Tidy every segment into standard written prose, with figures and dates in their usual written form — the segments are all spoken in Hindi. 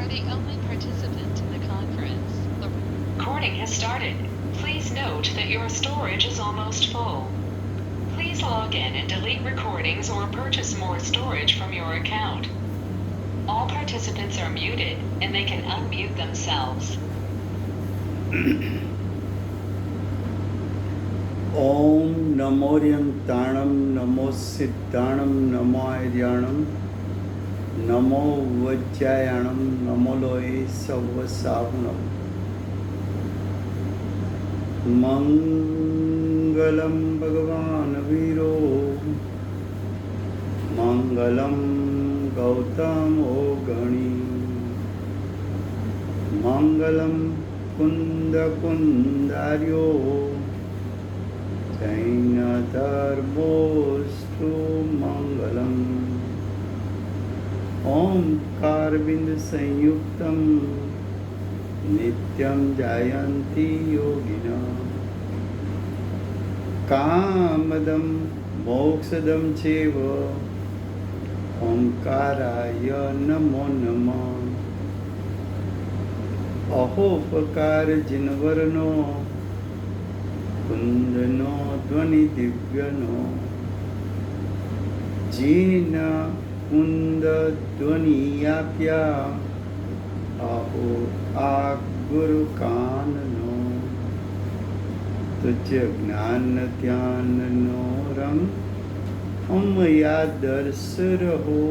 are the only participant in the conference. The recording has started. Please note that your storage is almost full. Please log in and delete recordings or purchase more storage from your account. All participants are muted and they can unmute themselves. ओम नमोर्यंताणं नमो सिद्धाणं नमो आर्याणं नमो वज्रायाणं नमो लोये सवसाहुणं मंगलं भगवान् वीरो मंगलं गौतमो गणी मंगलं कुन्दकुन्दार्यो धर्मोस्तु मंगलम ओंकारबिंद संयुक्तम नित्यं जायन्ति योगिना कामदं मोक्षदं चैव ओंकाराय नमो नमः अहोपकार जिनवरनो कुंदनो ध्वनि दिव्यनो जीन कुंद ध्वनि आप्या अहो आ गुरु काननो तुझ ज्ञान ध्यान नो रंग हम या दर्श रहो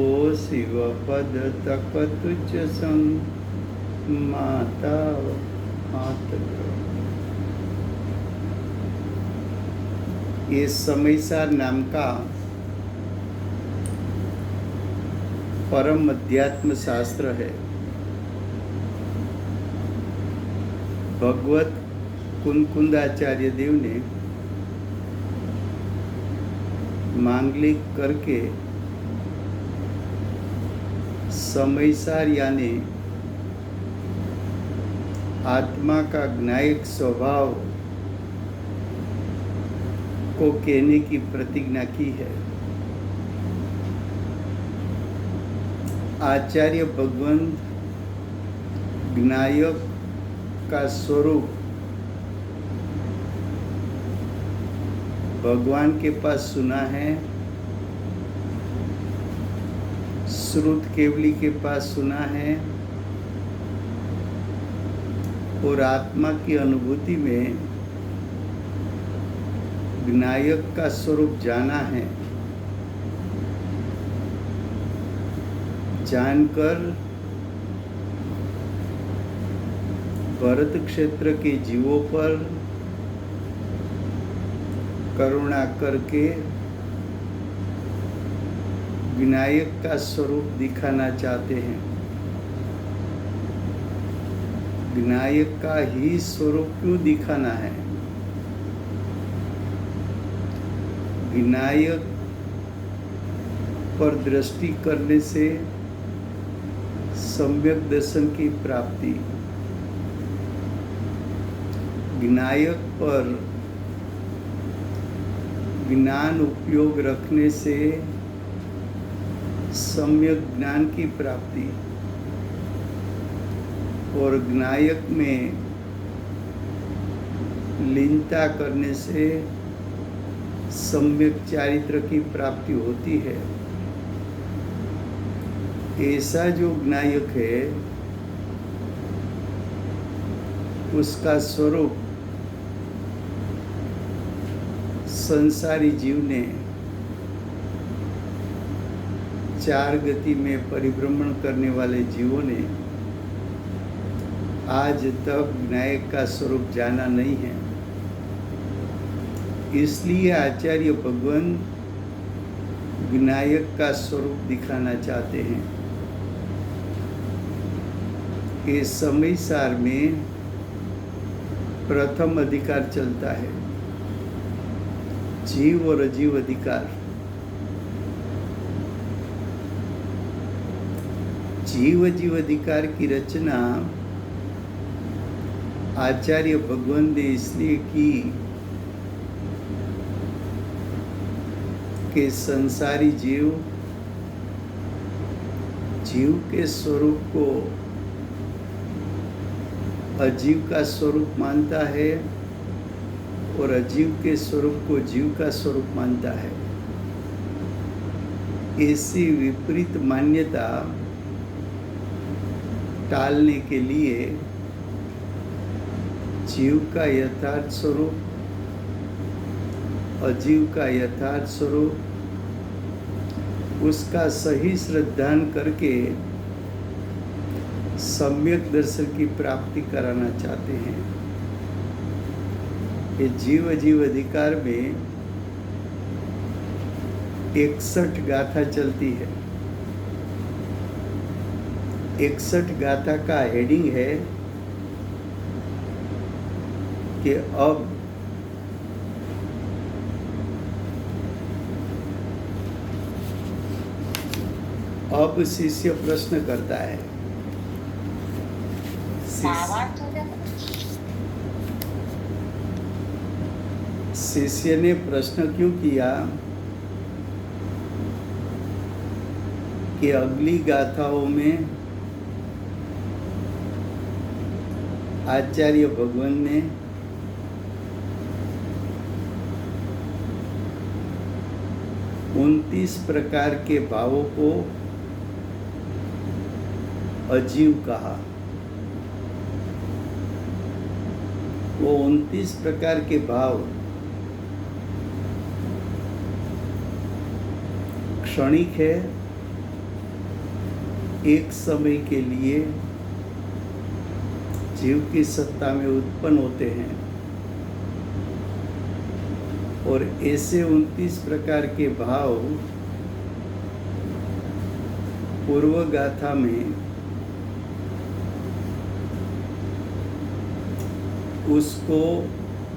ओ शिव पद तक तुझ संग माता हाथ ये समयसार नाम का परम अध्यात्म शास्त्र है। भगवत कुंकुंदाचार्य देव ने मांगलिक करके समयसार यानी आत्मा का ज्ञायक स्वभाव को कहने की प्रतिज्ञा की है। आचार्य भगवंत ज्ञायक का स्वरूप भगवान के पास सुना है, श्रुत केवली के पास सुना है और आत्मा की अनुभूति में ज्ञायक का स्वरूप जाना है। जानकर भरत क्षेत्र के जीवों पर करुणा करके विनायक का स्वरूप दिखाना चाहते हैं। विनायक का ही स्वरूप क्यों दिखाना है? विनायक पर दृष्टि करने से सम्यक दर्शन की प्राप्ति, विनायक पर ज्ञान उपयोग रखने से सम्यक ज्ञान की प्राप्ति और ज्ञायक में लीनता करने से सम्यक चारित्र की प्राप्ति होती है। ऐसा जो ज्ञायक है उसका स्वरूप संसारी जीव ने चार गति में परिभ्रमण करने वाले जीवों ने आज तक ज्ञायक का स्वरूप जाना नहीं है। इसलिए आचार्य भगवान विनायक का स्वरूप दिखाना चाहते हैं। इस समयसार में प्रथम अधिकार चलता है, जीव और अजीव अधिकार। जीव अजीव अधिकार की रचना आचार्य भगवान ने इसलिए की कि संसारी जीव जीव के स्वरूप को अजीव का स्वरूप मानता है और अजीव के स्वरूप को जीव का स्वरूप मानता है। ऐसी विपरीत मान्यता टालने के लिए जीव का यथार्थ स्वरूप, अजीव का यथार्थ स्वरूप, उसका सही श्रद्धान करके सम्यक दर्शन की प्राप्ति कराना चाहते हैं। ये जीव अजीव अधिकार में 61 गाथा चलती है। 61 गाथा का हेडिंग है कि अब शिष्य प्रश्न करता है। शिष्य ने प्रश्न क्यों किया कि अगली गाथाओं में आचार्य भगवान ने उनतीस प्रकार के भावों को अजीव कहा। वो 29 प्रकार के भाव क्षणिक है, एक समय के लिए जीव की सत्ता में उत्पन्न होते हैं और ऐसे 29 प्रकार के भाव पूर्व गाथा में उसको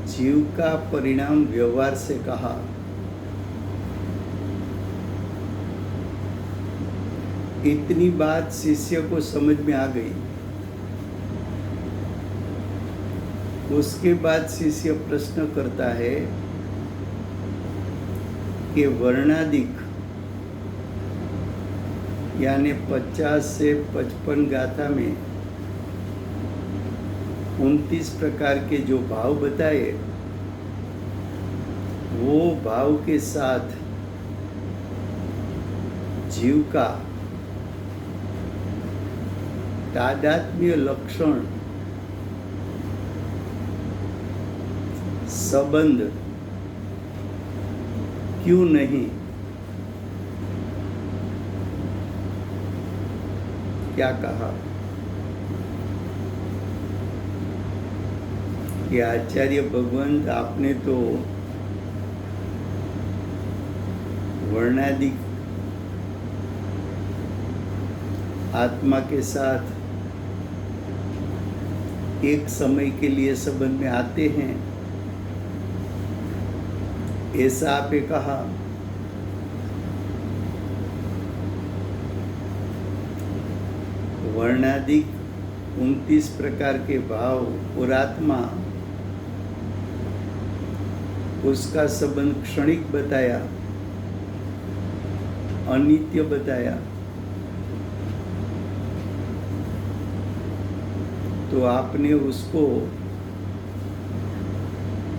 जीव का परिणाम व्यवहार से कहा। इतनी बात शिष्य को समझ में आ गई। उसके बाद शिष्य प्रश्न करता है कि वर्णादिक यानी 50 से 55 गाथा में 29 प्रकार के जो भाव बताए, वो भाव के साथ जीव का तादात्म्य लक्षण संबंध क्यों नहीं, क्या कहा कि आचार्य भगवंत आपने तो वर्णादिक आत्मा के साथ एक समय के लिए संबंध में आते हैं, ऐसा आपने कहा। वर्णादिक 29 प्रकार के भाव और आत्मा, उसका संबंध क्षणिक बताया, अनित्य बताया, तो आपने उसको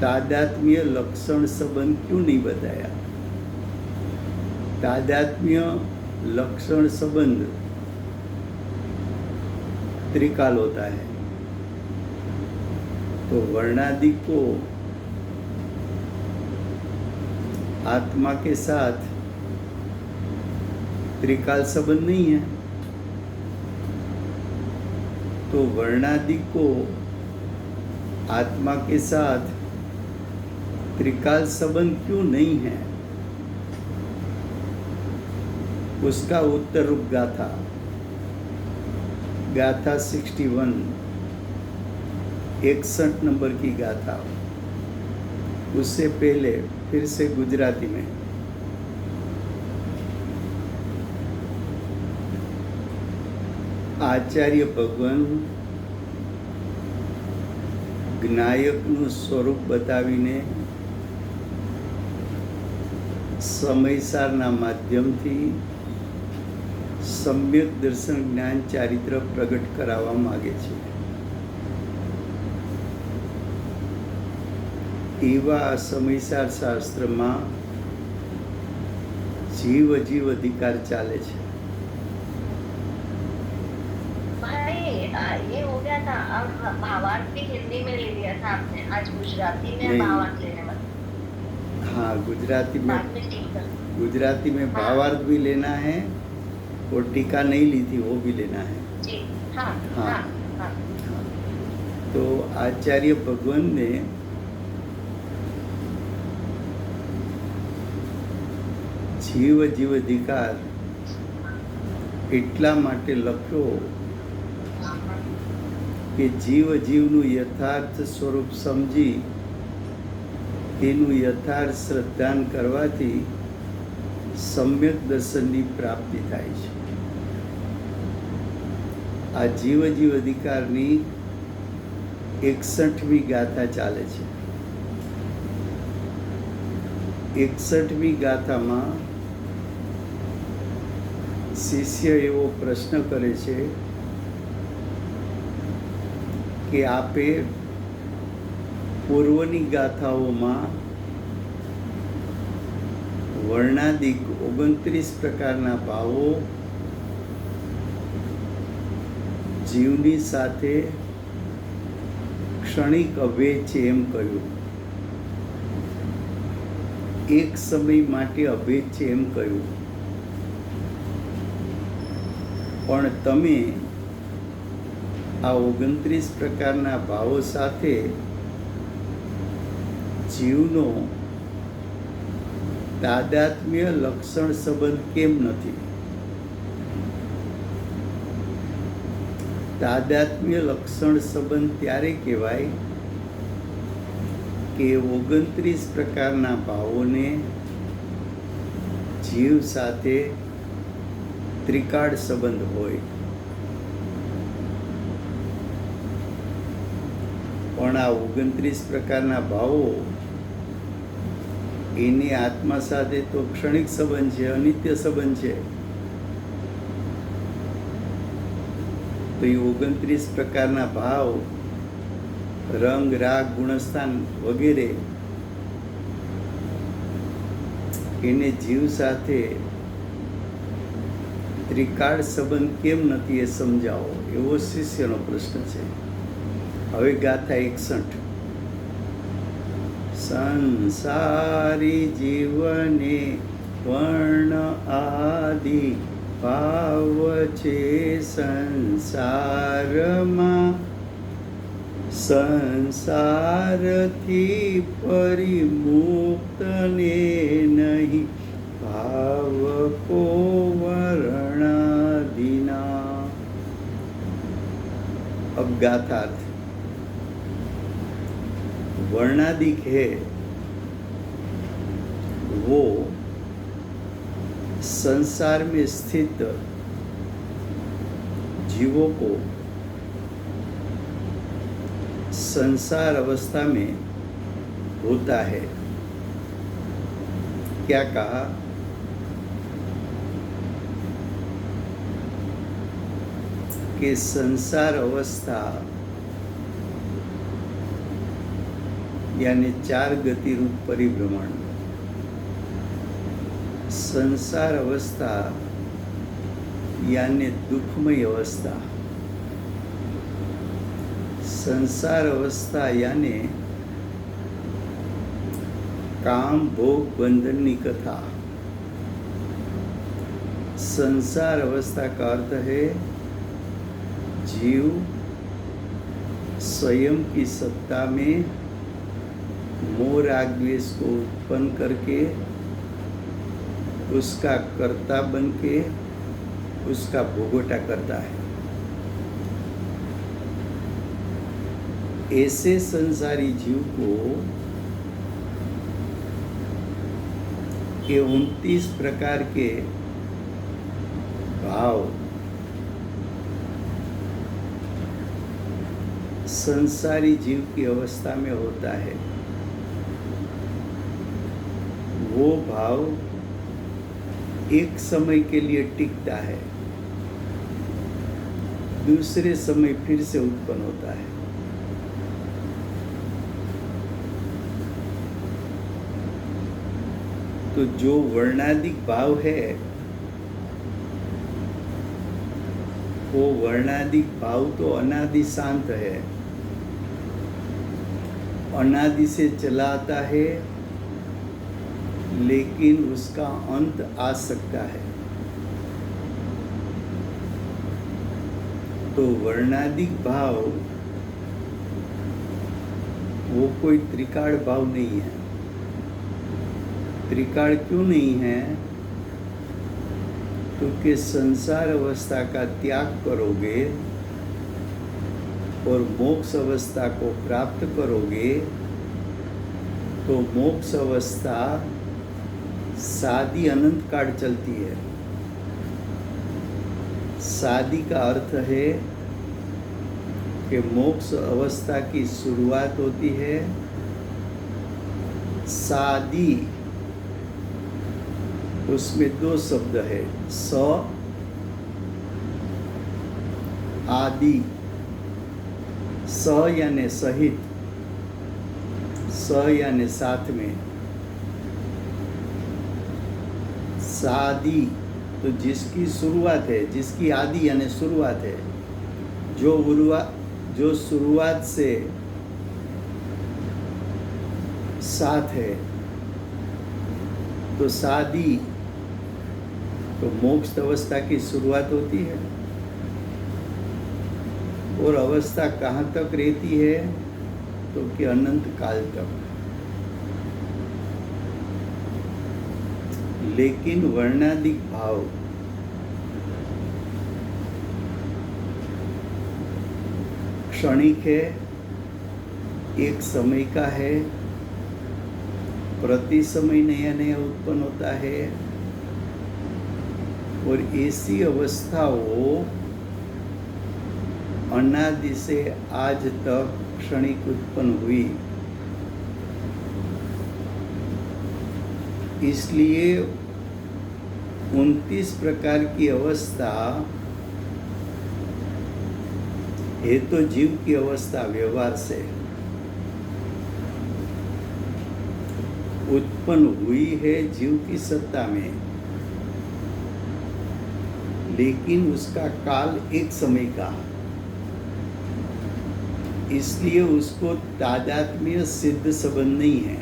तादात्म्य लक्षण संबंध क्यों नहीं बताया? तादात्म्य लक्षण संबंध त्रिकाल होता है, तो वर्णादि को आत्मा के साथ त्रिकाल संबंध नहीं है, तो वर्णादि को आत्मा के साथ त्रिकाल संबंध क्यों नहीं है? उसका उत्तर रूप गाथा, गाथा 61, 61 नंबर की गाथा। उससे पहले फिर से गुजराती में आचार्य भगवान જ્ઞાયકનું સ્વરૂપ બતાવીને સમયસારના માધ્યમથી સમ્યક દર્શન જ્ઞાન ચારિત્ર પ્રગટ કરાવવા માગે છે. એવા સમયસાર શાસ્ત્રમાં जीव अजीव अधिकार चाले छे. भाई ये हो गया था. अब भावार्थ भी हिंदी में ले लिया था आपने, आज गुजराती में नहीं. भावार्थ लेने वाले. हाँ, गुजराती बाद में में ठीक कर. गुजराती में भावार्थ भी लेना है और टीका नहीं ली थी वो भी लेना है. जी हाँ हाँ. हाँ हाँ. हाँ. तो आचार्य भगवान ने जीव जीव अधिकार એટલા માટે લખ્યો કે જીવ જીવનું યથાર્થ સ્વરૂપ સમજી તેનું યથાર્થ શ્રદ્ધાન કરવાથી સમ્યક દર્શનની પ્રાપ્તિ થાય છે. આ જીવ જીવ અધિકારની 61મી ગાથા ચાલે છે. 61મી ગાથામાં શિષ્ય એવો પ્રશ્ન કરે છે કે આપે પૂર્વની ગાથાઓમાં વર્ણાદિક 29 પ્રકારના ભાવો જીવની સાથે ક્ષણિક અભેદ છે એમ કહ્યું, એક સમય માટે અભેદ છે એમ કહ્યું. પણ તમે આ 29 પ્રકારના ભાવો સાથે જીવનો તાદાત્મ્ય લક્ષણ સંબંધ કેમ નથી? તાદાત્મ્ય લક્ષણ સંબંધ ત્યારે કહેવાય કે 29 પ્રકારના ભાવોને જીવ સાથે ત્રિકાળ સંબંધ હોય. પણ આ 29 પ્રકારના ભાવો એની આત્મા સાથે તો ક્ષણિક સંબંધ છે, અનિત્ય સંબંધ છે. તો એ 29 પ્રકારના ભાવ રંગ રાગ ગુણસ્થાન વગેરે એને જીવ સાથે ત્રિકાળ સંબંધ કેમ નથી એ સમજાવો, એવો શિષ્યનો પ્રશ્ન છે. હવે ગાથા 61. સંસારી જીવને વર્ણ આદિ ભાવ છે સંસારમાં, સંસારથી પરિમુક્તને નહીં भाव को वर्णादिना. अब गाथार्थ. वर्णादिक है वो संसार में स्थित जीवों को संसार अवस्था में होता है. क्या कहा? कि संसार अवस्था यानी 4 गति रूप परिभ्रमण. संसार अवस्था यानी दुखमय अवस्था. संसार अवस्था यानी काम भोग बंधन की कथा. संसार अवस्था का अर्थ है जीव स्वयं की सत्ता में मोह राग द्वेष को उत्पन्न करके उसका कर्ता बन के उसका भोगवटा करता है. ऐसे संसारी जीव को ये 29 प्रकार के भाव संसारी जीव की अवस्था में होता है. वो भाव एक समय के लिए टिकता है, दूसरे समय फिर से उत्पन्न होता है। तो जो वर्णादिक भाव है वो वर्णादिक भाव तो अनादि शांत है, अनादि से चला आता है, लेकिन उसका अंत आ सकता है। तो वर्णादिक भाव वो कोई त्रिकाल भाव नहीं है। त्रिकाल क्यों नहीं है? क्योंकि संसार अवस्था का त्याग करोगे और मोक्ष अवस्था को प्राप्त करोगे तो मोक्ष अवस्था सादी अनंत काल चलती है। सादी का अर्थ है कि मोक्ष अवस्था की शुरुआत होती है सादी, उसमें दो शब्द है, स आदि। स यानी सहित, स यानी साथ में, सादी तो जिसकी शुरुआत है, जिसकी आदि यानी शुरुआत है, जो शुरुआत से साथ है, तो सादी तो मोक्ष अवस्था की शुरुआत होती है। और अवस्था कहाँ तक रहती है? तो कि अनंत काल तक। लेकिन वर्णादिक भाव क्षणिक है, एक समय का है, प्रति समय नया नया उत्पन्न होता है। और ऐसी अवस्थाओं अनादि से आज तक क्षणिक उत्पन्न हुई। इसलिए 29 प्रकार की अवस्था है तो जीव की अवस्था व्यवहार से उत्पन्न हुई है जीव की सत्ता में, लेकिन उसका काल एक समय का, इसलिए उसको तादात्म्य सिद्ध संबंध नहीं है।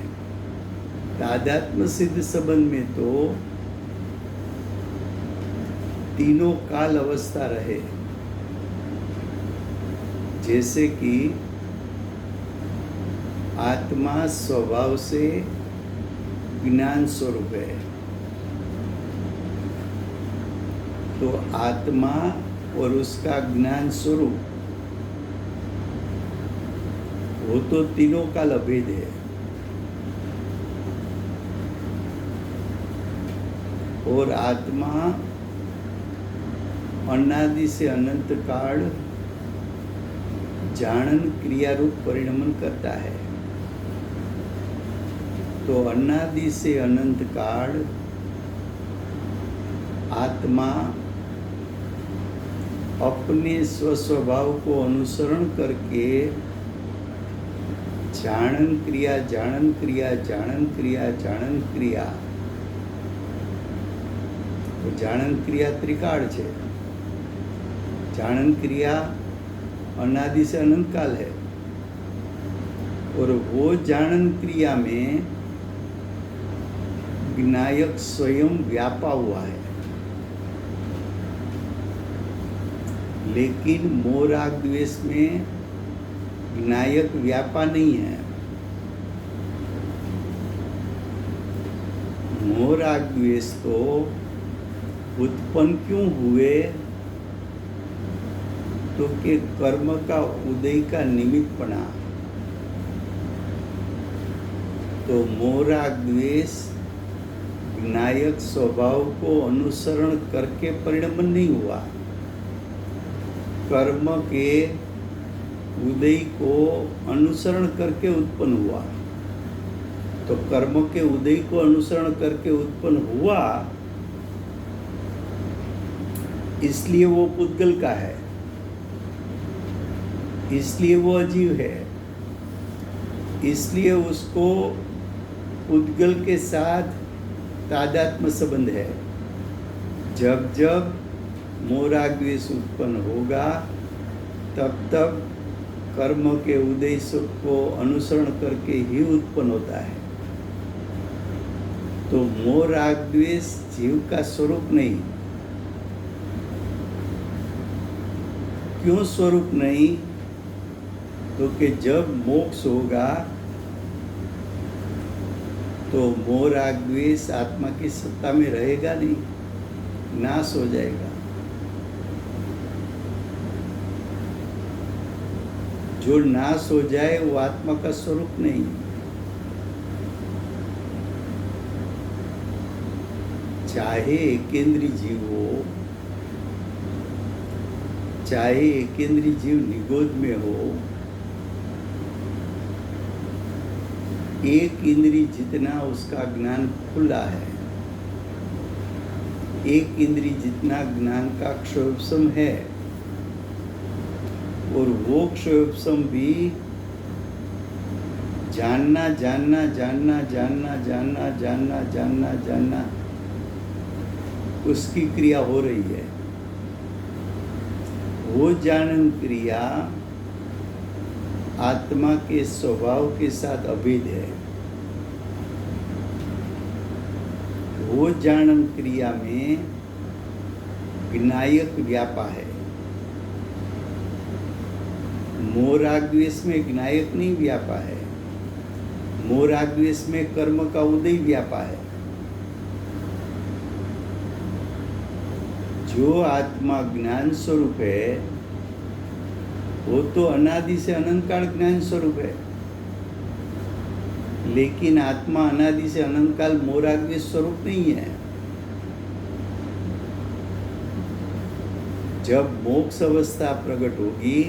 तादात्म्य सिद्ध संबंध में तो तीनों काल अवस्था रहे, जैसे कि आत्मा स्वभाव से ज्ञान स्वरूप है, तो आत्मा और उसका ज्ञान स्वरूप वो तो तीनों काल अभेद है। और आत्मा अनादि से अनंत काल जानन क्रिया रूप परिणमन करता है। तो अनादि से अनंत काल आत्मा अपने स्वस्वभाव को अनुसरण करके जानन क्रिया जानन क्रिया जानन क्रिया जानन क्रिया, तो जानन क्रिया त्रिकाल है। जानन क्रिया अनादि से अनंत काल है, और वो जानन क्रिया में विनायक स्वयं व्यापा हुआ है। लेकिन मोह राग द्वेष में विनायक व्यापा नहीं है। मोह राग द्वेष तो उत्पन्न क्यों हुए? तो कि कर्म का उदय का निमित्त बना। तो मोह राग द्वेष विनायक स्वभाव को अनुसरण करके परिणमन नहीं हुआ, कर्म के उदय को अनुसरण करके उत्पन्न हुआ। तो कर्म के उदय को अनुसरण करके उत्पन्न हुआ, इसलिए वो पुद्गल का है। इसलिए वो अजीब है, इसलिए उसको उद्गल के साथ तादात्म्य संबंध है। जब जब मोह राग द्वेष उत्पन्न होगा तब तब कर्म के उद्देश्य को अनुसरण करके ही उत्पन्न होता है। तो मोह राग द्वेष जीव का स्वरूप नहीं। क्यों स्वरूप नहीं? तो कि जब मोक्ष होगा तो मोह राग द्वेष आत्मा की सत्ता में रहेगा नहीं, नाश हो जाएगा। जो नाश हो जाए वो आत्मा का स्वरूप नहीं। चाहे एकेंद्रीय जीव हो, चाहे एकेंद्रीय जीव निगोद में हो, एक इंद्रिय जितना उसका ज्ञान खुला है, एक इंद्रिय जितना ज्ञान का क्षयोपशम है, और वो क्षयोपशम भी जानना जानना जानना जानना जानना जानना जानना जानना उसकी क्रिया हो रही है। वो जानन क्रिया आत्मा के स्वभाव के साथ अभेद है। वो जानन क्रिया में ज्ञायक व्यापा है। मोह राग द्वेष में ज्ञायक नहीं व्यापा है। मोह राग द्वेष में कर्म का उदय व्यापा है। जो आत्मा ज्ञान स्वरूप है वो तो अनादि से अनंत काल ज्ञान स्वरूप है, लेकिन आत्मा अनादि से अनंत काल मोह राग द्वेष स्वरूप नहीं है। जब मोक्ष अवस्था प्रकट होगी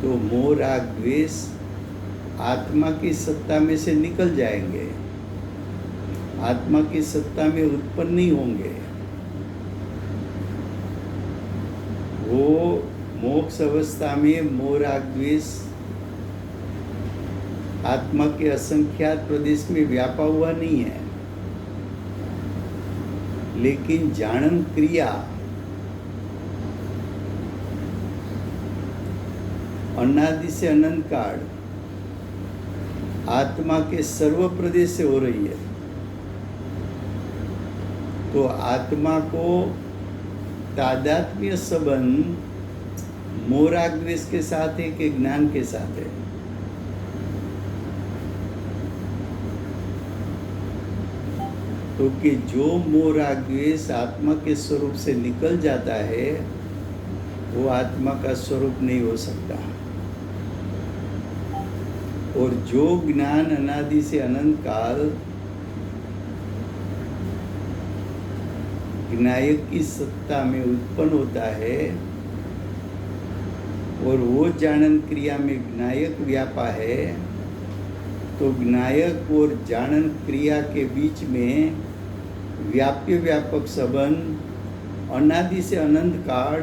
तो मोह राग द्वेष आत्मा की सत्ता में से निकल जाएंगे, आत्मा की सत्ता में उत्पन्न नहीं होंगे। वो मोक्ष अवस्था में मोह राग द्वेष आत्मा के असंख्यात प्रदेश में व्यापा हुआ नहीं है, लेकिन जानन क्रिया अनादि से अनंत काल आत्मा के सर्व प्रदेश से हो रही है। तो आत्मा को तादात्म्य संबंध मोह राग द्वेष के साथ है कि ज्ञान के साथ है? तो कि जो मोह राग द्वेष आत्मा के स्वरूप से निकल जाता है वो आत्मा का स्वरूप नहीं हो सकता। और जो ज्ञान अनादि से अनंत काल ज्ञायक की सत्ता में उत्पन्न होता है और वो जानन क्रिया में ज्ञायक व्यापा है, तो ज्ञायक और जानन क्रिया के बीच में व्याप्य व्यापक संबंध अनादि से अनंत काल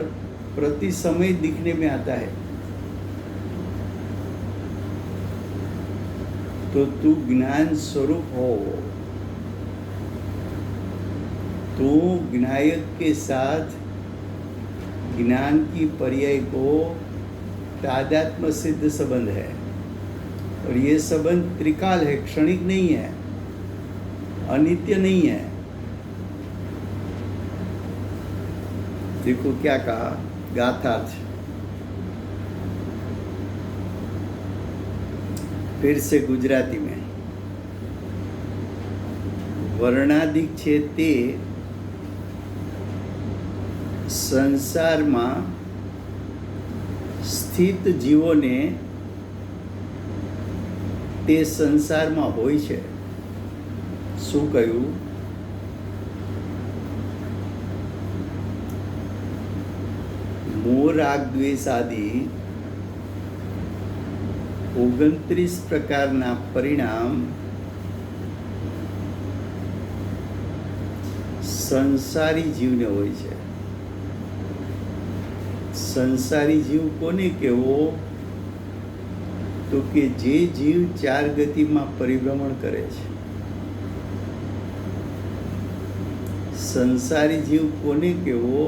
प्रति समय दिखने में आता है। तो तू ज्ञान स्वरूप हो, तो ज्ञायक के साथ ज्ञान की पर्याय को तादात्म्य सिद्ध संबंध है, और ये संबंध त्रिकाल है, क्षणिक नहीं है, अनित्य नहीं है। देखो क्या कहा गाथा, फिर से गुजराती में, વર્ણાધિક છે તે સંસારમાં સ્થિત જીવોને તે સંસારમાં હોય છે. શું કહ્યું? મોહ રાગ દ્વેષ આદિ 29 પ્રકારના પરિણામ સંસારી જીવને હોય છે. સંસારી જીવ કોને કહેવો? તો કે જે જીવ 4 ગતિમાં પરિભ્રમણ કરે છે. સંસારી જીવ કોને કહેવો?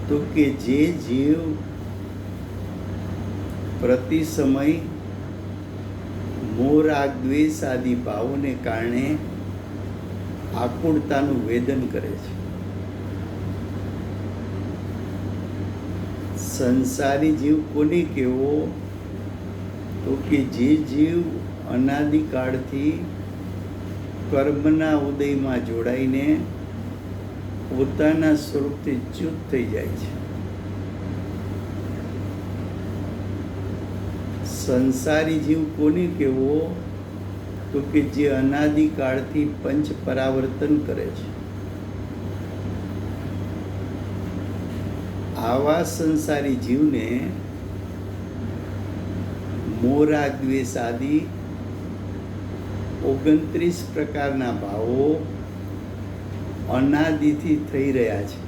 તો કે જે જીવ પ્રતિ સમય મોહ રાગ દ્વેષ આદિ ભાવોને કારણે આકુળતાનું વેદન કરે છે. સંસારી જીવ કોને કહેવો? તો કે જે જીવ અનાદિકાળથી કર્મના ઉદયમાં જોડાઈને પોતાના સ્વરૂપથી ચ્યુત થઈ જાય છે. સંસારી જીવ કોને કહેવો? તો કે જે અનાદિકાળથી પંચ પરાવર્તન કરે છે. આવા સંસારી જીવને મોહ રાગ દ્વેષ આદિ 29 પ્રકારના ભાવો અનાદિથી થઈ રહ્યા છે.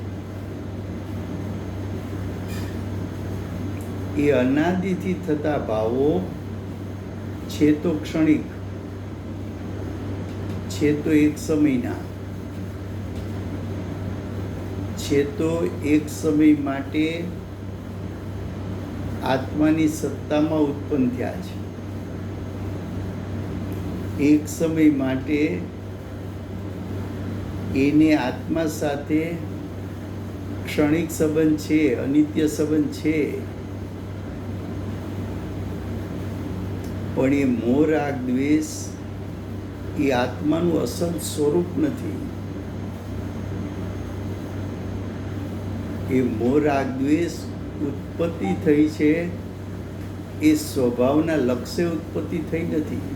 એ અનાદિથી થતા ભાવો છે તો ક્ષણિક, છે તો એક સમયના, છે તો એક સમય માટે આત્માની સત્તામાં ઉત્પન્ન થયા છે. એક સમય માટે એને આત્મા સાથે ક્ષણિક સંબંધ છે, અનિત્ય સંબંધ છે, પણ એ મોહ રાગ દ્વેષ એ આત્માનું અસલ સ્વરૂપ નથી. એ મોહ રાગ દ્વેષ ઉત્પત્તિ થઈ છે, એ સ્વભાવના લક્ષ્ય ઉત્પત્તિ થઈ નથી.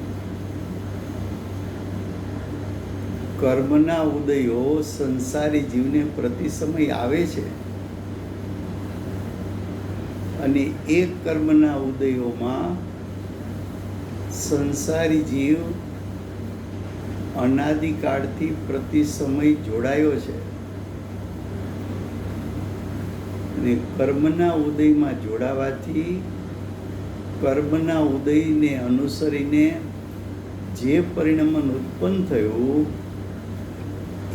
કર્મના ઉદયો સંસારી જીવને પ્રતિ સમય આવે છે અને એ કર્મના ઉદયોમાં સંસારી જીવ અનાદિકાળથી પ્રતિ સમય જોડાયો છે અને કર્મના ઉદયમાં જોડાવાથી કર્મના ઉદયને અનુસરીને જે પરિણામ ઉત્પન્ન થયું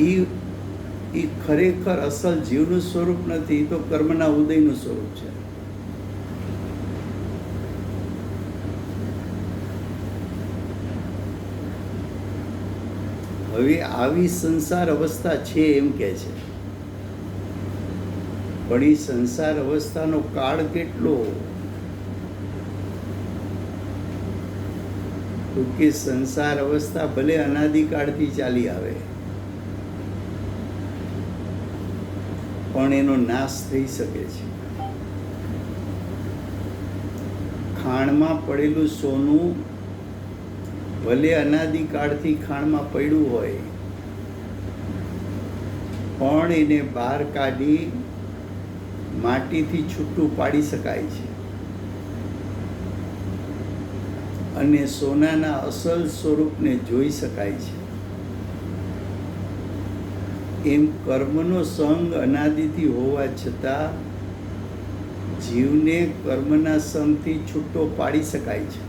એ ખરેખર અસલ જીવનું સ્વરૂપ નથી, તો કર્મના ઉદયનું સ્વરૂપ છે. હવે આવી સંસાર અવસ્થા છે એમ કે છે, પણ એ સંસાર અવસ્થાનો કાળ કેટલો? તો કે સંસાર અવસ્થા ભલે અનાદિકાળથી ચાલી આવે, પણ એનો નાશ થઈ શકે છે. ખાણમાં પડેલું સોનું ભલે અનાદિકાળથી ખાણમાં પડ્યું હોય, પણ એને બહાર કાઢી માટીથી છૂટું પાડી શકાય છે અને સોનાના અસલ સ્વરૂપને જોઈ શકાય છે. એમ કર્મનો સંગ અનાદિથી હોવા છતાં જીવને કર્મના સંગથી છૂટો પાડી શકાય છે.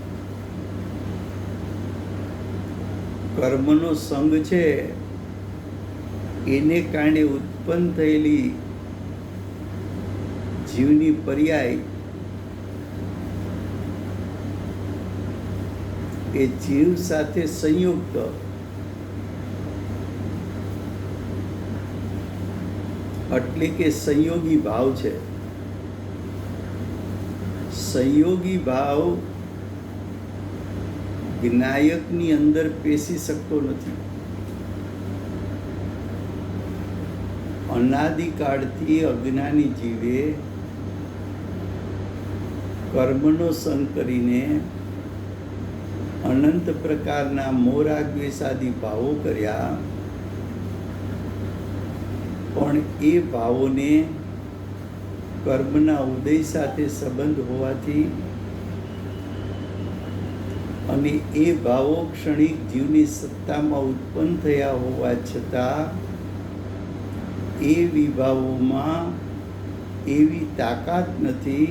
કર્મનો સંગ છે એને કારણે ઉત્પન્ન થયેલી જીવની પર્યાય એ જીવ સાથે સંયુક્ત એટલે કે સંયોગી ભાવ છે. સંયોગી ભાવ જ્ઞાયકની અંદર પેસી શકતો નથી. અનાદિકાળથી અજ્ઞાની જીવે કર્મનો સંગ કરીને અનંત પ્રકારના મોહ રાગ દ્વેષ આદિ ભાવો કર્યા, પણ એ ભાવોને કર્મના ઉદય સાથે સંબંધ હોવાથી અને એ ભાવો ક્ષણિક જીવની સત્તામાં ઉત્પન્ન થયા હોવા છતાં એ વિભાવોમાં એવી તાકાત નથી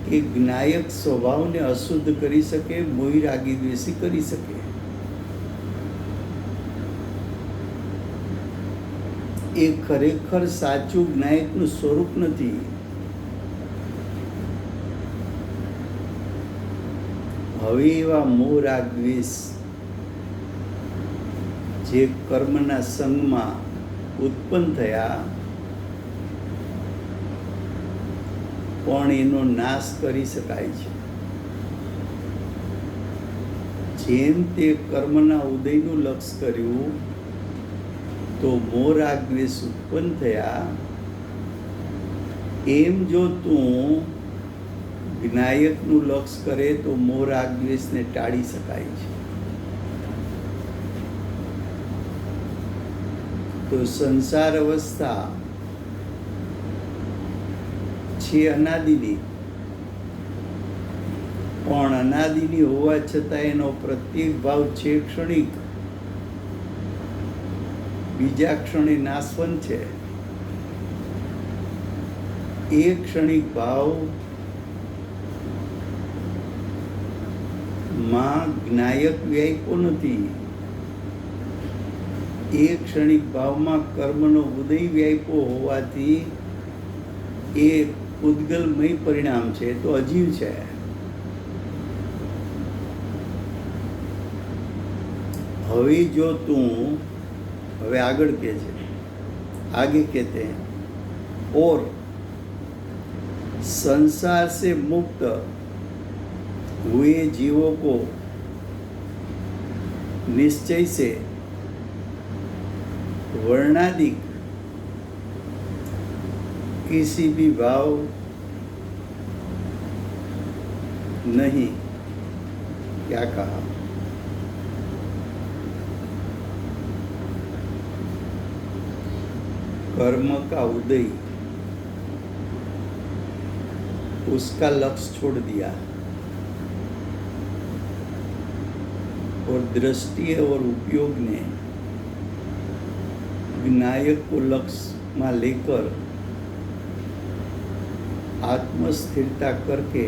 કે જ્ઞાયક સ્વભાવને અશુદ્ધ કરી શકે, મોહી રાગી દ્વેષી કરી શકે. એ ખરેખર સાચું જ્ઞાયકનું સ્વરૂપ નથી. હવે એવા મોહ રાગ દ્વેષ જે કર્મના સંગમાં ઉત્પન્ન થયા, પણ એનો નાશ કરી શકાય છે. જેમ તે કર્મના ઉદયનું લક્ષ કર્યું તો મોહ રાગ દ્વેષ ઉત્પન્ન થયા, એમ જો તું જ્ઞાયકનું લક્ષ કરે તો મોહ રાગ દ્વેષને ટાળી શકાય છે. તો સંસાર અવસ્થા છે અનાદિની, પણ અનાદિની હોવા છતાં એનો પ્રત્યેક ભાવ છે ક્ષણિક, બીજા ક્ષણે નાશવંત છે. એ ક્ષણિક ભાવ માં જ્ઞાયક વ્યાયકો નથી. એ ક્ષણિક ભાવમાં કર્મનો ઉદય વ્યાયકો હોવાથી એ ઉદ્ગલમય પરિણામ છે, તો અજીવ છે. હવે જો તું, હવે આગળ કે છે, आगे कहते हैं, और संसार से मुक्त हुए जीवों को निश्चय से वर्णादिक किसी भी भाव नहीं. क्या कहा? कर्म का उदय उसका लक्ष्य छोड़ दिया और दृष्टि और उपयोग ने विनायक को लक्ष्य में लेकर आत्मस्थिरता करके